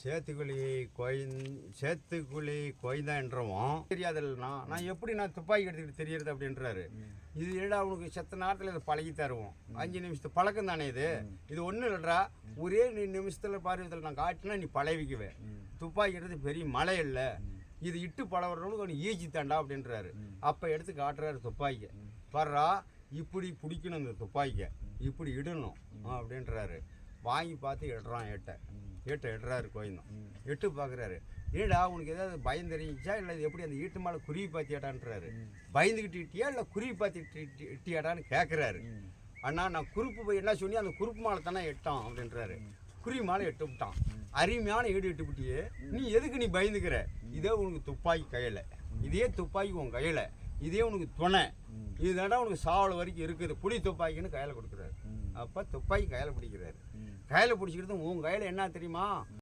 சேத்துக்குழி கொய்தான்றவும் தெரியாதுல்லண்ணா, நான் எப்படி நான் துப்பாக்கி எடுத்துக்கிட்டு தெரியறது அப்படின்றாரு. இது இல்லடா அவனுக்கு செத்த நேரத்தில் இதை பழகி தருவோம், 5 நிமிஷத்து பழக்கம் தானே இது ஒன்றும் இல்லைடா, ஒரே நிமிஷத்தில் பார்வையில் நான் காட்டினா நீ பழவிக்குவேன். துப்பாக்கி எடுத்து பெரிய மழை இல்லை, இது இட்டு பழகிறவனுக்கு அவனு ஈச்சி தாண்டா அப்படின்றாரு. அப்போ எடுத்து காட்டுறாரு துப்பாக்கியை, வர்றா இப்படி பிடிக்கணும், இந்த துப்பாக்கியை இப்படி இடணும் அப்படின்றாரு. வாங்கி பார்த்து இடுறான், இடுறாரு கோயந்தம். எட்டு பார்க்குறாரு, ஏடா உனக்கு ஏதாவது பயம் தெரிஞ்சிச்சா இல்லை இது எப்படி அந்த ஈட்டு மேலே குருவி பார்த்தியாடான்றாரு. பயந்துக்கிட்டு இட்டியா இல்லை குருவி பார்த்து இட்டியாடான்னு கேட்குறாரு. அண்ணா நான் குறுப்பு போய் என்ன சொல்லி அந்த குறுப்பு மாலை தானே எட்டான் அப்படின்றாரு. குருவி மாலை எட்டு விட்டான். அருமையான ஈடு எட்டு விட்டியே, நீ எதுக்கு நீ பயந்துக்கிற? இதே உனக்கு துப்பாக்கி கையில், இதே துப்பாக்கி உன் கையில், இதே உனக்கு துணை, இதுதாண்டா உனக்கு சாவல் வரைக்கும் இருக்குது, புளி துப்பாக்கின்னு கையில் கொடுக்குறாரு. அப்போ துப்பாக்கி கையில் பிடிக்கிறாரு. கையில் பிடிச்சிக்கிறது உன் கையில் என்ன தெரியுமா?